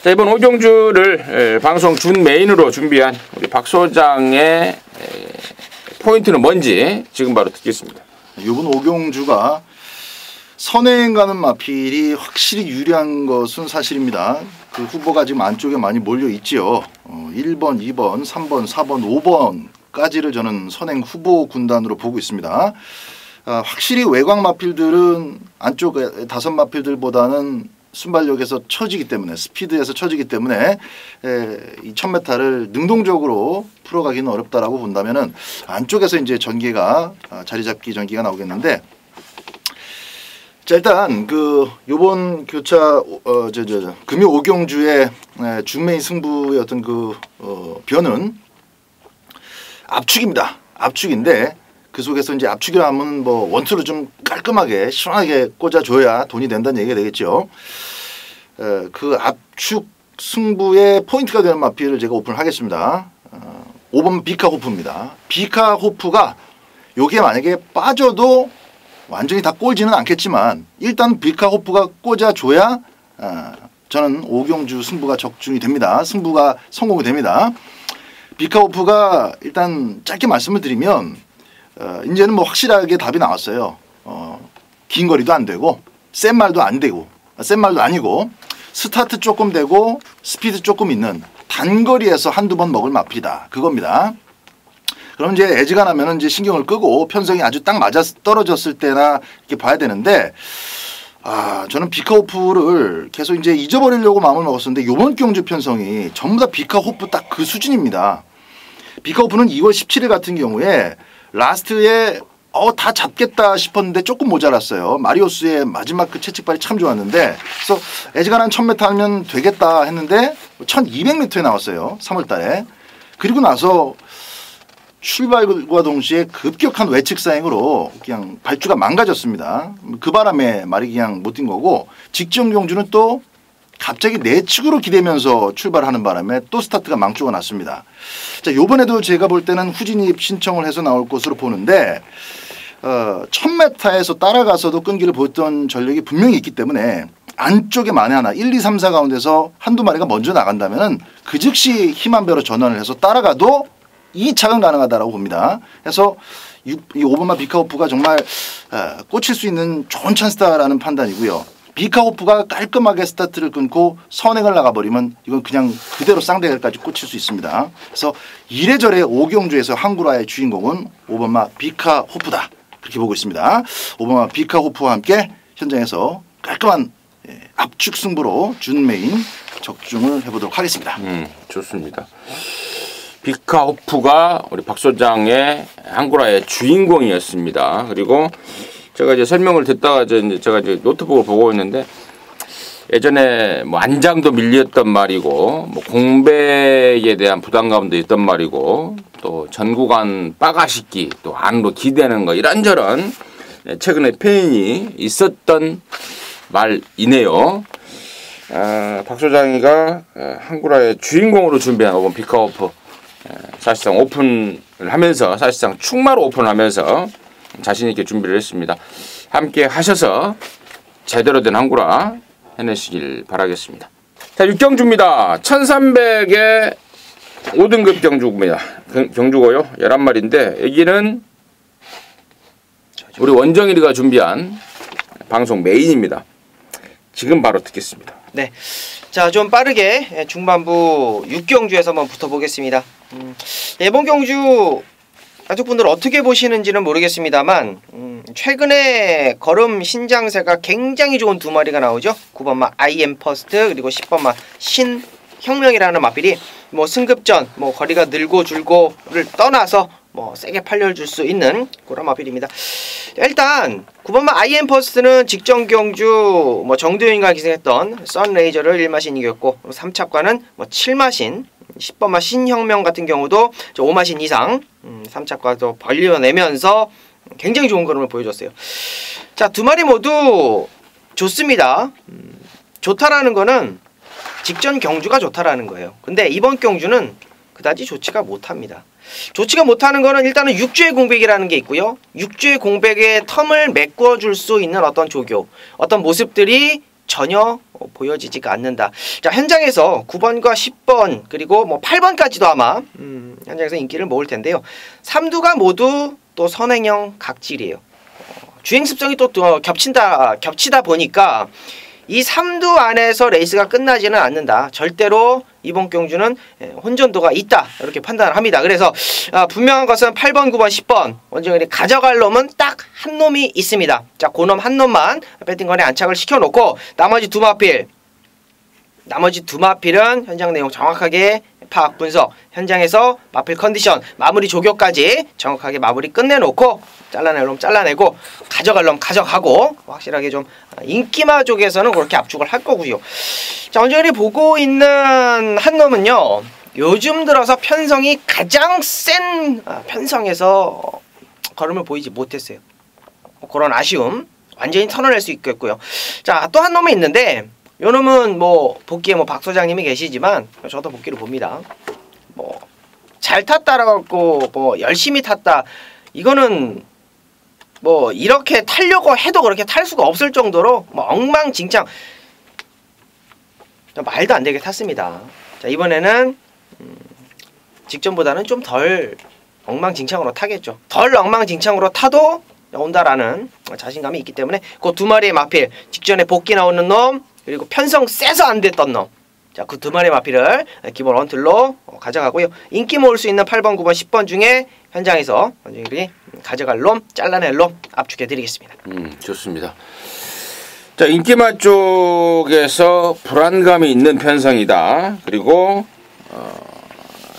자, 이번 오경주를 방송 준 메인으로 준비한 우리 박 소장의 포인트는 뭔지 지금 바로 듣겠습니다. 이번 오경주가 선행 가는 마필이 확실히 유리한 것은 사실입니다. 그 후보가 지금 안쪽에 많이 몰려 있지요. 1번, 2번, 3번, 4번, 5번까지를 저는 선행 후보 군단으로 보고 있습니다. 확실히 외곽 마필들은 안쪽 5 마필들보다는 순발력에서 처지기 때문에 스피드에서 처지기 때문에 이 1000m를 능동적으로 풀어가기는 어렵다라고 본다면은 안쪽에서 이제 전개가 자리 잡기 전개가 나오겠는데, 자, 일단 그 요번 교차 금요 오경주의 준메인 승부의 어떤 그 변은 압축입니다. 압축인데 그 속에서 이제 압축이라 하면 뭐 원투를 좀 깔끔하게 시원하게 꽂아줘야 돈이 된다는 얘기가 되겠죠. 그 압축 승부의 포인트가 되는 마필을 제가 오픈을 하겠습니다. 5번 비카호프입니다. 비카호프가 요게 만약에 빠져도 완전히 다 꼴지는 않겠지만 일단 비카호프가 꽂아줘야 저는 오경주 승부가 적중이 됩니다. 승부가 성공이 됩니다. 비카호프가 일단 짧게 말씀을 드리면 이제는 뭐 확실하게 답이 나왔어요. 긴 거리도 안 되고 센 말도 안 되고 센 말도 아니고 스타트 조금 되고 스피드 조금 있는 단거리에서 한두 번 먹을 마필이다. 그겁니다. 그럼 이제 에지가 나면은 이제 신경을 끄고 편성이 아주 딱 맞아 떨어졌을 때나 이렇게 봐야 되는데 저는 비카호프를 계속 이제 잊어버리려고 마음을 먹었었는데 요번 경주 편성이 전부 다 비카호프 딱 그 수준입니다. 비카호프는 2월 17일 같은 경우에 라스트에 다 잡겠다 싶었는데 조금 모자랐어요. 마리오스의 마지막 그 채찍발이 참 좋았는데 그래서 에지가 난 1000m 하면 되겠다 했는데 1200m에 나왔어요. 3월 달에. 그리고 나서 출발과 동시에 급격한 외측 사행으로 그냥 발주가 망가졌습니다. 그 바람에 말이 그냥 못 뛴 거고 직전 경주는 또 갑자기 내측으로 기대면서 출발하는 바람에 또 스타트가 망조가 났습니다. 자, 요번에도 제가 볼 때는 후진입 신청을 해서 나올 것으로 보는데 1000m에서 따라가서도 끈기를 보였던 전력이 분명히 있기 때문에 안쪽에 만에 하나 1, 2, 3, 4 가운데서 한두 마리가 먼저 나간다면 그 즉시 힘 한 배로 전환을 해서 따라가도 2착은 가능하다고 봅니다. 그래서 이 오바마 비카호프가 정말 꽂힐 수 있는 좋은 찬스다라는 판단이고요. 비카호프가 깔끔하게 스타트를 끊고 선행을 나가버리면 이건 그냥 그대로 쌍대결까지 꽂힐 수 있습니다. 그래서 이래저래 오경주에서 한구라의 주인공은 오바마 비카호프다. 그렇게 보고 있습니다. 오바마 비카호프와 함께 현장에서 깔끔한 압축 승부로 준메인 적중을 해보도록 하겠습니다. 좋습니다. 비카호프가 우리 박 소장의 한구라의 주인공이었습니다. 그리고 제가 이제 설명을 듣다가 제가 이제 노트북을 보고 있는데 예전에 뭐 안장도 밀렸던 말이고 뭐 공백에 대한 부담감도 있던 말이고 또 전구간 빠가식기 또 안으로 기대는 거 이런저런 최근에 표현이 있었던 말이네요. 박 소장이가 한구라의 주인공으로 준비한 오번 비카호프 사실상 오픈을 하면서 사실상 충마로 오픈을 하면서 자신 있게 준비를 했습니다. 함께 하셔서 제대로 된 한구라 해내시길 바라겠습니다. 자, 6경주입니다. 1300의 5등급 경주입니다. 경주고요. 11마리인데 여기는 우리 원정일이가 준비한 방송 메인입니다. 지금 바로 듣겠습니다. 네. 자, 좀 빠르게 중반부 6경주에서 한번 붙어보겠습니다. 이번 경주 가족분들 어떻게 보시는지는 모르겠습니다만 최근에 걸음 신장세가 굉장히 좋은 두 마리가 나오죠. 9번마 IM 퍼스트 그리고 10번마 신혁명이라는 마필이 뭐 승급전 뭐 거리가 늘고 줄고를 떠나서 뭐 세게 팔려줄 수 있는 그런 마필입니다. 일단 9번마 IM 퍼스트는 직전 경주 뭐 정도윤과 기승했던 썬레이저를 1마신 이겼고 3찹과는 뭐 7마신 10번마 신혁명 같은 경우도 5마신 이상 3찹과도 벌려내면서 굉장히 좋은 걸음을 보여줬어요. 자, 두 마리 모두 좋습니다. 좋다라는 거는 직전 경주가 좋다라는 거예요. 근데 이번 경주는 그다지 좋지가 못합니다. 좋지가 못하는 거는 일단은 6주의 공백이라는 게 있고요. 6주의 공백에 텀을 메꿔줄 수 있는 어떤 조교, 어떤 모습들이 전혀 보여지지가 않는다. 자, 현장에서 9번과 10번 그리고 뭐 8번까지도 아마 현장에서 인기를 모을 텐데요. 3두가 모두 또 선행형 각질이에요. 주행 습성이 또 겹치다 보니까 이 3두 안에서 레이스가 끝나지는 않는다. 절대로 이번 경주는 혼전도가 있다. 이렇게 판단을 합니다. 그래서 분명한 것은 8번, 9번, 10번 원정일이 가져갈 놈은 딱 한 놈이 있습니다. 자, 그 놈 한 놈만 배팅건에 안착을 시켜놓고 나머지 두 마필은 현장 내용 정확하게 파악 분석, 현장에서 마필 컨디션, 마무리 조교까지 정확하게 마무리 끝내놓고 잘라낼 놈 잘라내고 가져갈 놈 가져가고 확실하게 좀 인기마 쪽에서는 그렇게 압축을 할 거고요. 자, 원정일이 보고 있는 한 놈은요. 요즘 들어서 편성이 가장 센 편성에서 걸음을 보이지 못했어요. 그런 아쉬움 완전히 털어낼 수 있겠고요. 자, 또 한 놈이 있는데 요 놈은 뭐 복귀에 뭐 박 소장님이 계시지만 저도 복귀를 봅니다. 뭐 잘 탔다라고 뭐 열심히 탔다 이거는 뭐 이렇게 타려고 해도 그렇게 탈 수가 없을 정도로 뭐 엉망진창 말도 안 되게 탔습니다. 자, 이번에는 직전보다는 좀 덜 엉망진창으로 타겠죠. 덜 엉망진창으로 타도 온다라는 자신감이 있기 때문에 그 두 마리의 마필, 직전에 복귀 나오는 놈, 그리고 편성 세서 안 됐던 놈, 자, 그 두 마리의 마필을 기본 원툴로 가져가고요. 인기 모을 수 있는 8번, 9번, 10번 중에 현장에서 원정일이 가져갈 놈, 잘라낼 놈 압축해 드리겠습니다. 좋습니다. 자, 인기마 쪽에서 불안감이 있는 편성이다. 그리고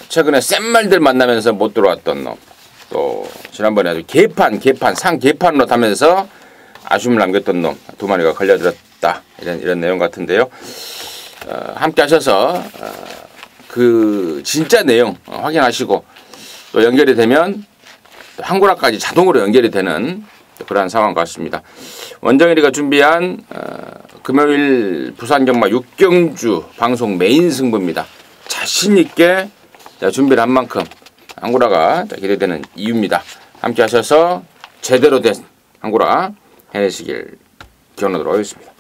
최근에 센 말들 만나면서 못 들어왔던 놈, 또 지난번에 아주 상개판으로 타면서 아쉬움을 남겼던 놈 두 마리가 걸려들었다. 이런 내용 같은데요. 함께 하셔서 그 진짜 내용 확인하시고 또 연결이 되면 한구라까지 자동으로 연결이 되는 그러한 상황 같습니다. 원정일이가 준비한 금요일 부산경마 6경주 방송 메인 승부입니다. 자신 있게 준비를 한 만큼 한구라가 기대되는 이유입니다. 함께 하셔서 제대로 된 한구라 해내시길 기원하도록 하겠습니다.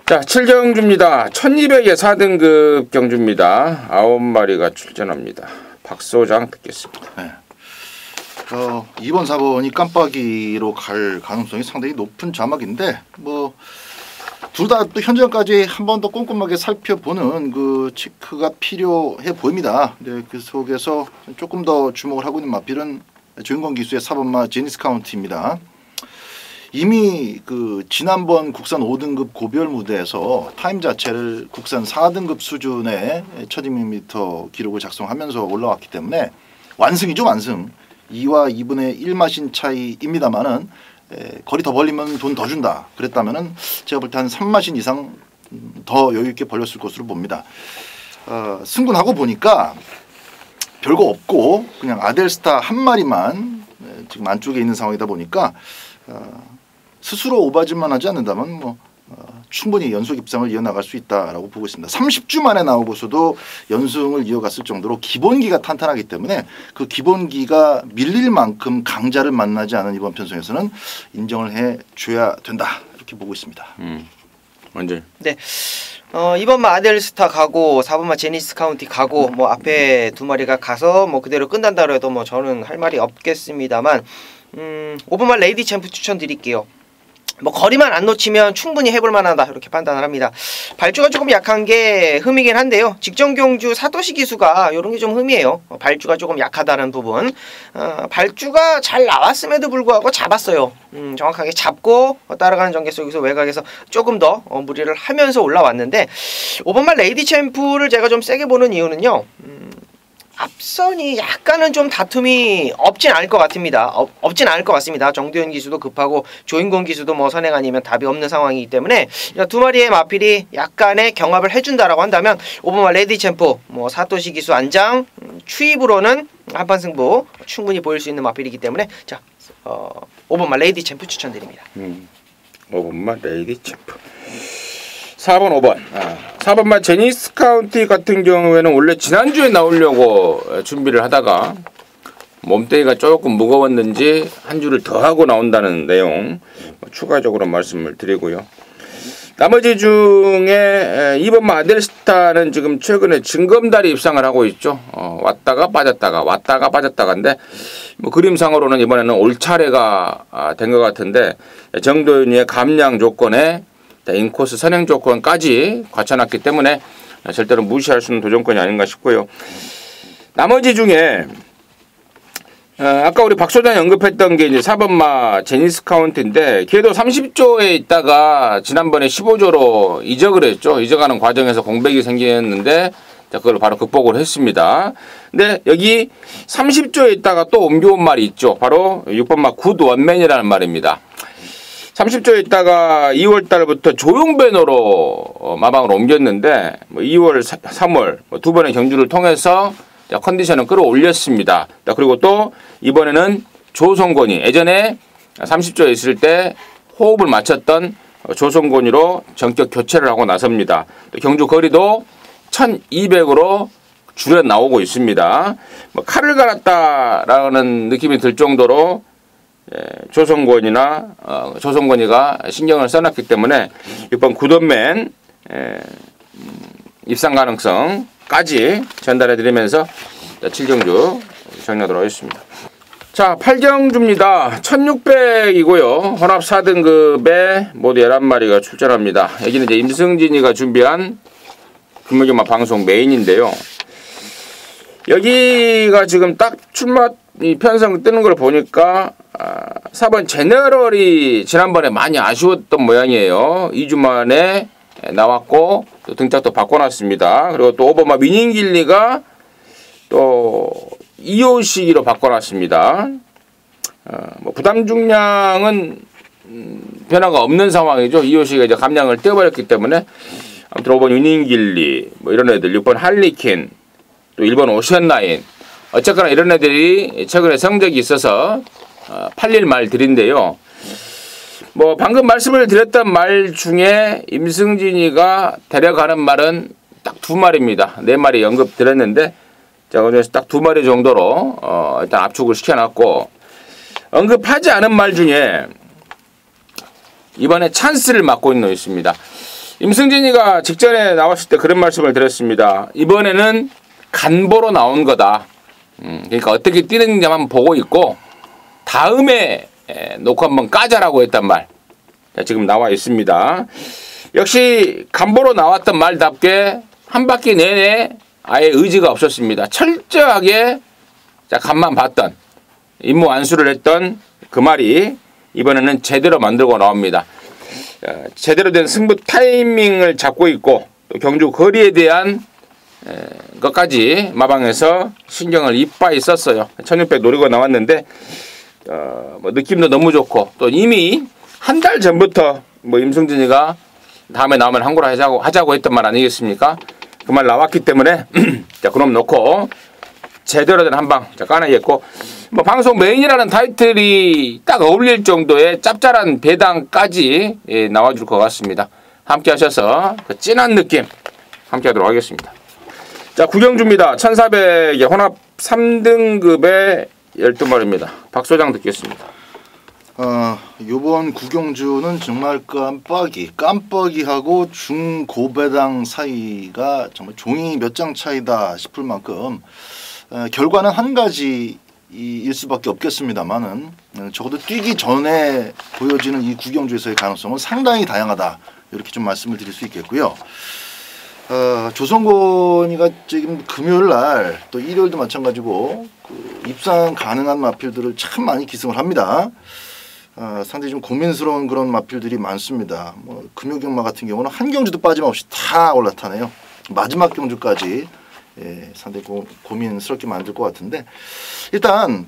자, 7경주입니다. 1200의 4등급 경주입니다. 9마리가 출전합니다. 박소장 듣겠습니다. 네. 2번, 4번이 깜빡이로 갈 가능성이 상당히 높은 자막인데 뭐 둘 다 또 현장까지 한 번 더 꼼꼼하게 살펴보는 그 체크가 필요해 보입니다. 네, 그 속에서 조금 더 주목을 하고 있는 마필은 주인공 기수의 4번마 제니스 카운티입니다. 이미 그 지난번 국산 5등급 고별 무대에서 타임 자체를 국산 4등급 수준의 1200m 기록을 작성하면서 올라왔기 때문에 완승이죠, 완승. 2와 2분의 1마신 차이입니다만은 거리 더 벌리면 돈 더 준다. 그랬다면은 제가 볼 때 한 3마신 이상 더 여유 있게 벌렸을 것으로 봅니다. 승분하고 보니까 별거 없고 그냥 아델스타 한 마리만 지금 안쪽에 있는 상황이다 보니까 스스로 오바질만 하지 않는다면 뭐 충분히 연속 입상을 이어나갈 수 있다라고 보고 있습니다. 30주 만에 나오고서도 연승을 이어갔을 정도로 기본기가 탄탄하기 때문에 그 기본기가 밀릴 만큼 강자를 만나지 않은 이번 편성에서는 인정을 해줘야 된다 이렇게 보고 있습니다. 먼저. 네. 2번마 아델스타 가고 4번마 제니스 카운티 가고 뭐 앞에 두 마리가 가서 뭐 그대로 끝난다고 해도 뭐 저는 할 말이 없겠습니다만 5번마 레이디 챔프 추천드릴게요. 뭐 거리만 안 놓치면 충분히 해볼 만하다 이렇게 판단을 합니다. 발주가 조금 약한 게 흠이긴 한데요. 직전 경주 사도시 기수가 이런 게 좀 흠이에요. 발주가 조금 약하다는 부분. 발주가 잘 나왔음에도 불구하고 잡았어요. 정확하게 잡고 따라가는 전개 속에서 외곽에서 조금 더 무리를 하면서 올라왔는데 5번말 레이디 챔프를 제가 좀 세게 보는 이유는요. 앞선이 약간은 좀 다툼이 없진 않을 것 같습니다. 없진 않을 것 같습니다. 정두현 기수도 급하고 조인공 기수도 뭐 선행 아니면 답이 없는 상황이기 때문에 두 마리의 마필이 약간의 경합을 해준다라고 한다면 5번마 레디 챔프, 뭐 사토시 기수 안장, 추입으로는 한판 승부 충분히 보일 수 있는 마필이기 때문에 자 5번마 레디 챔프 추천드립니다. 5번마 레디 챔프. 4번, 5번. 4번만 제니스 카운티 같은 경우에는 원래 지난주에 나오려고 준비를 하다가 몸뚱이가 조금 무거웠는지 한 주를 더 하고 나온다는 내용 추가적으로 말씀을 드리고요. 나머지 중에 2번만 아델스타는 지금 최근에 징검다리 입상을 하고 있죠. 왔다가 빠졌다가인데 뭐 그림상으로는 이번에는 올 차례가 된 것 같은데 정도윤의 감량 조건에 인코스 선행 조건까지 갖춰놨기 때문에 절대로 무시할 수 있는 도전권이 아닌가 싶고요. 나머지 중에 아까 우리 박 소장이 언급했던 게 이제 4번마 제니스 카운티인데 걔도 30조에 있다가 지난번에 15조로 이적을 했죠. 이적하는 과정에서 공백이 생겼는데 그걸 바로 극복을 했습니다. 근데 여기 30조에 있다가 또 옮겨온 말이 있죠. 바로 6번마 굿 원맨이라는 말입니다. 30조에 있다가 2월 달부터 조용배너로 마방으로 옮겼는데 2월, 3월 두 번의 경주를 통해서 컨디션을 끌어올렸습니다. 그리고 또 이번에는 조성곤이 예전에 30조에 있을 때 호흡을 맞췄던 조성곤이로 전격 교체를 하고 나섭니다. 경주 거리도 1200으로 줄여 나오고 있습니다. 칼을 갈았다라는 느낌이 들 정도로 조성권이나 조성권이가 신경을 써놨기 때문에 이번 굿원맨 입상 가능성까지 전달해드리면서 7경주 정리하도록 하겠습니다. 자, 8경주입니다. 1600이고요. 혼합 4등급에 모두 11마리가 출전합니다. 여기는 이제 임승진이가 준비한 금요경마 방송 메인인데요. 여기가 지금 딱 출마 편성 뜨는 걸 보니까 4번 제너럴이 지난번에 많이 아쉬웠던 모양이에요. 2주 만에 나왔고 또 등짝도 바꿔놨습니다. 그리고 또 5번마 미닝길리가 또 이호식으로 바꿔놨습니다. 뭐 부담 중량은 변화가 없는 상황이죠. 이호식이 이제 감량을 떼어버렸기 때문에 아무튼 5번 유닝길리 뭐 이런 애들, 6번 할리퀸, 또 1번 오션라인, 어쨌거나 이런 애들이 최근에 성적이 있어서 팔릴 말들인데요. 뭐 방금 말씀을 드렸던 말 중에 임승진이가 데려가는 말은 딱 2마리입니다. 4마리 언급 드렸는데 자, 그중에서 딱 2마리 정도로 일단 압축을 시켜놨고, 언급하지 않은 말 중에 이번에 찬스를 맡고 있는 놈이 있습니다. 임승진이가 직전에 나왔을 때 그런 말씀을 드렸습니다. 이번에는 간보로 나온 거다. 그러니까 어떻게 뛰는지만 보고 있고 다음에 놓고 한번 까자라고 했단 말. 자, 지금 나와 있습니다. 역시 간보로 나왔던 말답게 한 바퀴 내내 아예 의지가 없었습니다. 철저하게 자, 간만 봤던, 임무 완수를 했던 그 말이 이번에는 제대로 만들고 나옵니다. 제대로 된 승부 타이밍을 잡고 있고 또 경주 거리에 대한 것까지 마방에서 신경을 이빠이 썼어요. 1600 노리고 나왔는데 뭐 느낌도 너무 좋고 또 이미 한 달 전부터 뭐 임승진이가 다음에 나오면 한고라 하자고 했던 말 아니겠습니까? 그 말 나왔기 때문에 자, 그럼 놓고 제대로 된 한방 까내겠고, 뭐 방송 메인이라는 타이틀이 딱 어울릴 정도의 짭짤한 배당까지 나와줄 것 같습니다. 함께 하셔서 그 진한 느낌 함께 하도록 하겠습니다. 자, 구경주입니다. 1400의 혼합 3등급의 12마리입니다. 박 소장 듣겠습니다. 요번 구경주는 정말 깜빡이하고 중고배당 사이가 정말 종이 몇 장 차이다 싶을 만큼 결과는 한 가지일 수밖에 없겠습니다만은 적어도 뛰기 전에 보여지는 이 구경주에서의 가능성은 상당히 다양하다, 이렇게 좀 말씀을 드릴 수 있겠고요. 조성곤이가 지금 금요일 날 또 일요일도 마찬가지고 입상 가능한 마필들을 참 많이 기승을 합니다. 상당히 좀 고민스러운 그런 마필들이 많습니다. 뭐 금요경마 같은 경우는 한 경주도 빠짐없이 다 올라타네요. 마지막 경주까지 상당히 고민스럽게 만들 것 같은데, 일단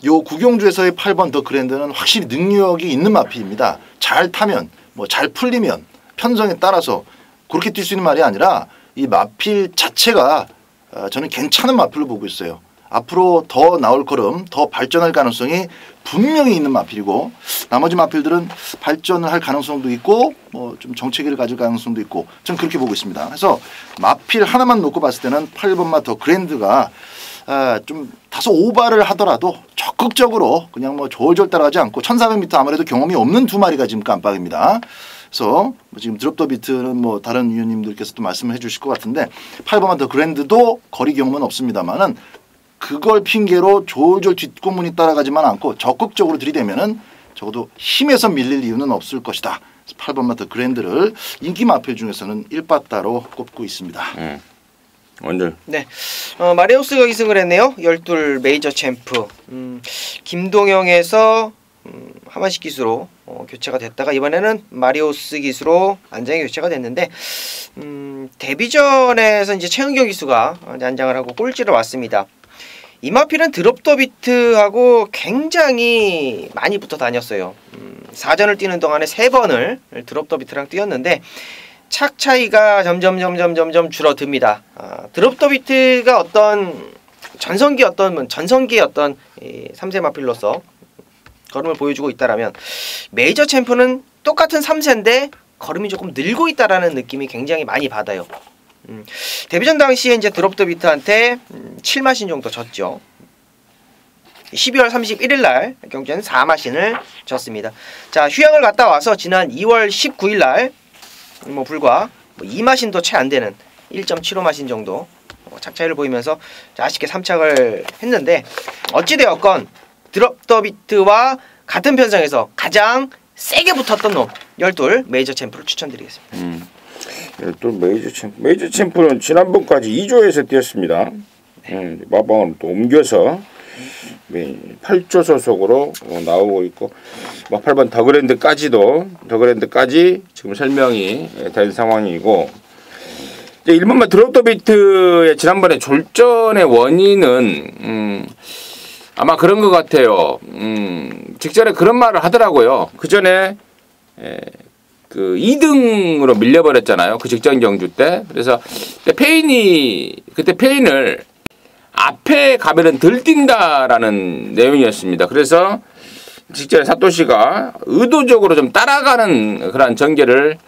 요 구경주에서의 8번 더 그랜드는 확실히 능력이 있는 마필입니다. 잘 타면, 뭐 잘 풀리면 편성에 따라서 그렇게 뛸 수 있는 말이 아니라 이 마필 자체가 저는 괜찮은 마필로 보고 있어요. 앞으로 더 나올 걸음, 더 발전할 가능성이 분명히 있는 마필이고, 나머지 마필들은 발전을 할 가능성도 있고 뭐 좀 정체기를 가질 가능성도 있고, 저는 그렇게 보고 있습니다. 그래서 마필 하나만 놓고 봤을 때는 8번마 더 그랜드가 좀 다소 오바를 하더라도 적극적으로 그냥 뭐 졸졸 따라가지 않고 1400m 아무래도 경험이 없는 2마리가 지금 깜빡입니다. 그래서 지금 드롭 더 비트는 뭐 다른 위원님들께서도 말씀을 해주실 것 같은데 8번마 더 그랜드도 거리 경험은 없습니다만은 그걸 핑계로 졸졸 뒷공문이 따라가지만 않고 적극적으로 들이대면은 적어도 힘에서 밀릴 이유는 없을 것이다. 8번마 더 그랜드를 인기 마필 중에서는 1빠따로 꼽고 있습니다. 원들. 네, 마리오스가 기승을 했네요. 12 메이저 챔프. 김동영에서 하만식 기수로 교체가 됐다가 이번에는 마리오스 기수로 안장이 교체가 됐는데, 데뷔전에서 이제 최은경 기수가 안장을 하고 꼴찌를 왔습니다. 이마필은 드롭 더 비트하고 굉장히 많이 붙어 다녔어요. 4전을 뛰는 동안에 3번을 드롭 더 비트랑 뛰었는데 착 차이가 점점 줄어듭니다. 드롭 더 비트가 어떤 전성기의 어떤 3세 마필로서 걸음을 보여주고 있다라면, 메이저 챔프는 똑같은 3세인데 걸음이 조금 늘고 있다라는 느낌이 굉장히 많이 받아요. 데뷔전 당시에 이제 드롭 더 비트한테 7마신 정도 졌죠. 12월 31일 날 경기에는 4마신을 졌습니다. 자, 휴양을 갔다 와서 지난 2월 19일 날 불과 2마신도 채 안 되는 1.75 마신 정도 착 차이를 보이면서 아쉽게 3착을 했는데 어찌되었건 드롭 더 비트와 같은 편성에서 가장 세게 붙었던 놈 12 메이저 챔프를 추천드리겠습니다. 12 메이저 챔프는 지난번까지 2조에서 뛰었습니다. 마방을 또 옮겨서 8조 소속으로 나오고 있고 8번 더그랜드까지 지금 설명이 된 상황이고, 1번만 드롭 더 비트의 지난번에 졸전의 원인은 아마 그런 것 같아요. 직전에 그런 말을 하더라고요. 그 전에 그 2등으로 밀려버렸잖아요. 그 직전 경주 때. 그래서 그때 페인을 앞에 가면은 덜 뛴다라는 내용이었습니다. 그래서 직전에 사토시가 의도적으로 좀 따라가는 그런 전개를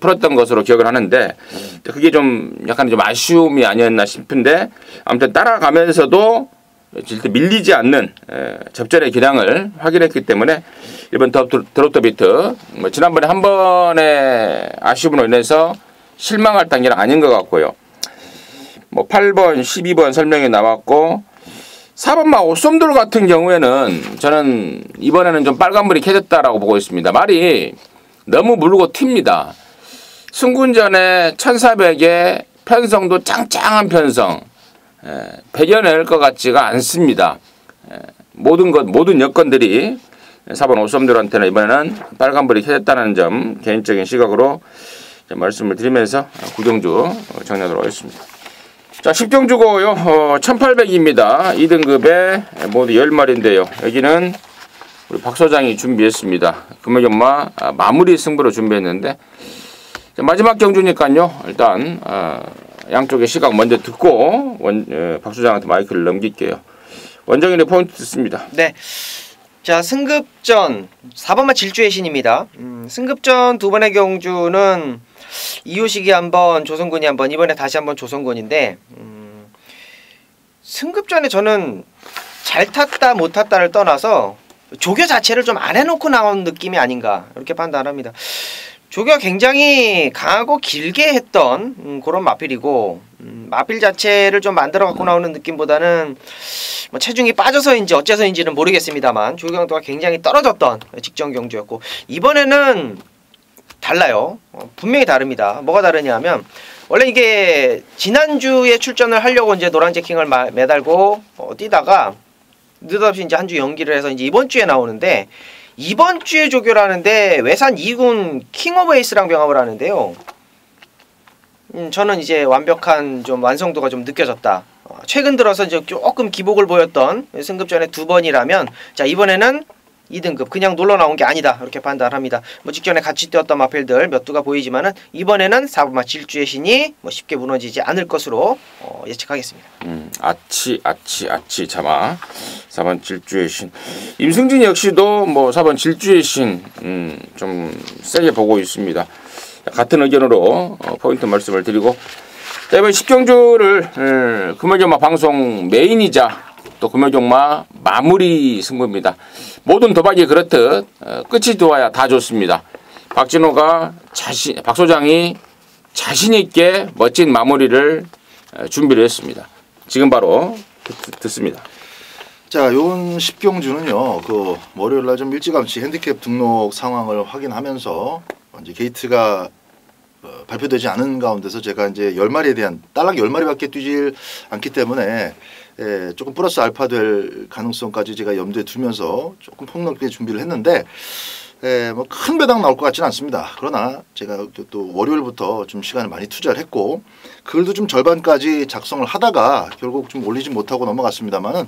풀었던 것으로 기억을 하는데, 그게 좀 약간 좀 아쉬움이 아니었나 싶은데, 아무튼 따라가면서도 절대 밀리지 않는 접전의 기량을 확인했기 때문에 이번 드롭 더 비트 지난번에 한 번의 아쉬움으로 인해서 실망할 단계는 아닌 것 같고요. 8번, 12번 설명이 나왔고, 4번마 오썸돌 같은 경우에는 저는 이번에는 좀 빨간불이 켜졌다라고 보고 있습니다. 말이 너무 물고 튑니다. 승군전에 1400의 편성도 짱짱한 편성, 배겨낼 것 같지가 않습니다. 모든 여건들이 4번 오썸돌한테는 이번에는 빨간불이 켜졌다는 점 개인적인 시각으로 말씀을 드리면서 구경주 정리하도록 하겠습니다. 자, 10경주고요. 1800입니다. 2등급에 모두 10마리인데요. 여기는 우리 박 소장이 준비했습니다. 금액연마 마무리 승부로 준비했는데, 마지막 경주니까요. 일단 양쪽의 시각 먼저 듣고 박 소장한테 마이크를 넘길게요. 원정인의 포인트 듣습니다. 네. 자, 승급전 4번마 질주의 신입니다. 승급전 두 번의 경주는 이호식이 한번, 조성군이 한번, 이번에 다시 한번 조성군인데, 승급전에 저는 잘 탔다 못 탔다를 떠나서 조교 자체를 좀 안 해놓고 나온 느낌이 아닌가 이렇게 판단합니다. 조교가 굉장히 강하고 길게 했던 그런 마필이고, 마필 자체를 좀 만들어 갖고 나오는 느낌보다는 뭐 체중이 빠져서인지 어째서인지는 모르겠습니다만 조교 강도가 굉장히 떨어졌던 직전 경주였고, 이번에는 달라요. 분명히 다릅니다. 뭐가 다르냐면, 원래 이게 지난주에 출전을 하려고 이제 노란 재킹을 매달고 뛰다가 느닷없이 이제 한 주 연기를 해서 이제 이번 주에 나오는데, 이번 주에 조교라는데 외산 2군 킹 오브 에이스랑 병합을 하는데요. 저는 이제 완벽한 좀 완성도가 좀 느껴졌다. 최근 들어서 이제 조금 기복을 보였던 승급전에 2번이라면, 자, 이번에는 2등급 그냥 놀러 나온 게 아니다 이렇게 판단합니다. 뭐 직전에 같이 뛰었던 마필들 몇 두가 보이지만은 이번에는 4번마 질주의 신이 뭐 쉽게 무너지지 않을 것으로 예측하겠습니다. 아치 자마 4번 질주의 신. 임승진 역시도 뭐 4번 질주의 신 좀 세게 보고 있습니다. 같은 의견으로 포인트 말씀을 드리고, 자, 이번 10경주를 금요경마 방송 메인이자 또 금요경마 마무리 승부입니다. 모든 도박이 그렇듯 끝이 좋아야 다 좋습니다. 박진호가 박 소장이 자신 있게 멋진 마무리를 준비를 했습니다. 지금 바로 듣습니다. 자, 요번 10경주는요. 그 월요일 날 좀 일찌감치 핸디캡 등록 상황을 확인하면서 이제 게이트가 발표되지 않은 가운데서 제가 이제 10마리에 대한 딸랑 10마리밖에 뛰질 않기 때문에 조금 플러스 알파 될 가능성까지 제가 염두에 두면서 조금 폭넓게 준비를 했는데, 뭐 큰 배당 나올 것 같지는 않습니다. 그러나 제가 또 월요일부터 좀 시간을 많이 투자를 했고, 글도 좀 절반까지 작성을 하다가 결국 좀 올리지 못하고 넘어갔습니다만은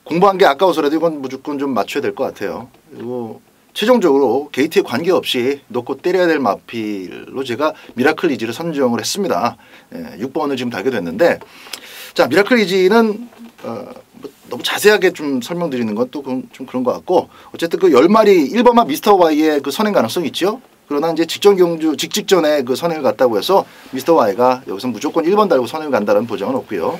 공부한 게 아까워서라도 이건 무조건 좀 맞춰야 될 것 같아요. 그리고 최종적으로 게이트에 관계없이 놓고 때려야 될 마필로 제가 미라클 이지를 선정을 했습니다. 6번을 지금 달게 됐는데, 자, 미라클 이지는 너무 자세하게 좀 설명드리는 건 또 좀 그런 것 같고, 어쨌든 그 10마리 1번마 미스터 Y의 그 선행 가능성이 있죠. 그러나 이제 직전에 그 선행을 갔다고 해서 미스터 Y가 여기서 무조건 1번 달고 선행을 간다는 보장은 없고요.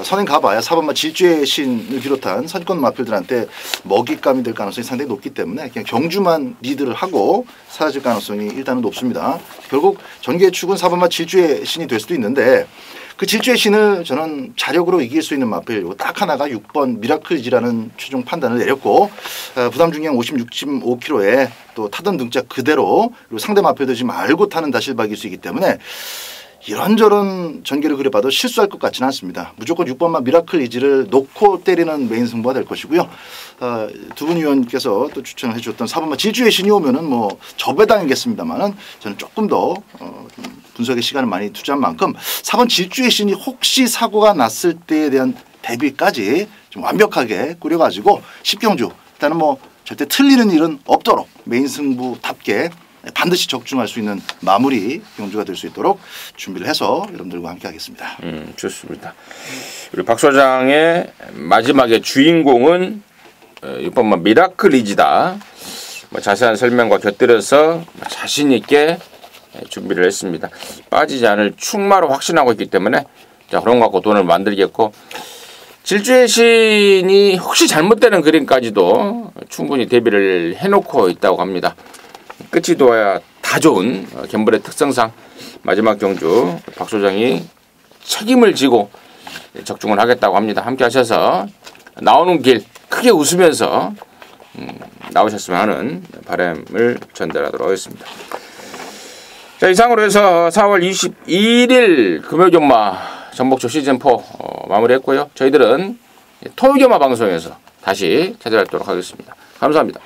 선행 가봐야 4번마 질주의 신을 비롯한 선권 마필들한테 먹잇감이 될 가능성이 상당히 높기 때문에 그냥 경주만 리드를 하고 사라질 가능성이 일단은 높습니다. 결국 전개의 축은 4번마 질주의 신이 될 수도 있는데 그 질주의 신을 저는 자력으로 이길 수 있는 마필 딱 하나가 6번 미라클이지라는 최종 판단을 내렸고 부담 중량 56.5kg에 또 타던 등짝 그대로 그리고 상대 마필도 지금 알고 타는 다실박일 수 있기 때문에 이런저런 전개를 그려봐도 실수할 것 같지는 않습니다. 무조건 6번만 미라클 이지를 놓고 때리는 메인 승부가 될 것이고요. 두 분 위원께서 또 추천을 해주셨던 4번만 질주의 신이 오면은 뭐 저배당이겠습니다만은 저는 조금 더 분석의 시간을 많이 투자한 만큼 4번 질주의 신이 혹시 사고가 났을 때에 대한 대비까지 좀 완벽하게 꾸려가지고 10경주 일단은 뭐 절대 틀리는 일은 없도록 메인 승부답게 반드시 적중할 수 있는 마무리 경주가 될 수 있도록 준비를 해서 여러분들과 함께 하겠습니다. 좋습니다. 우리 박 소장의 마지막의 주인공은 6번만 미라클이지다. 자세한 설명과 곁들여서 자신 있게 준비를 했습니다. 빠지지 않을 충마로 확신하고 있기 때문에 자 그런 거 갖고 돈을 만들겠고 질주의 신이 혹시 잘못되는 그림까지도 충분히 대비를 해놓고 있다고 합니다. 끝이 둬야 다 좋은 갬블의 특성상 마지막 경주 박 소장이 책임을 지고 적중을 하겠다고 합니다. 함께 하셔서 나오는 길 크게 웃으면서 나오셨으면 하는 바람을 전달하도록 하겠습니다. 자, 이상으로 해서 4월 22일 금요경마 전복초 시즌4 마무리했고요. 저희들은 토요경마 방송에서 다시 찾아뵙도록 하겠습니다. 감사합니다.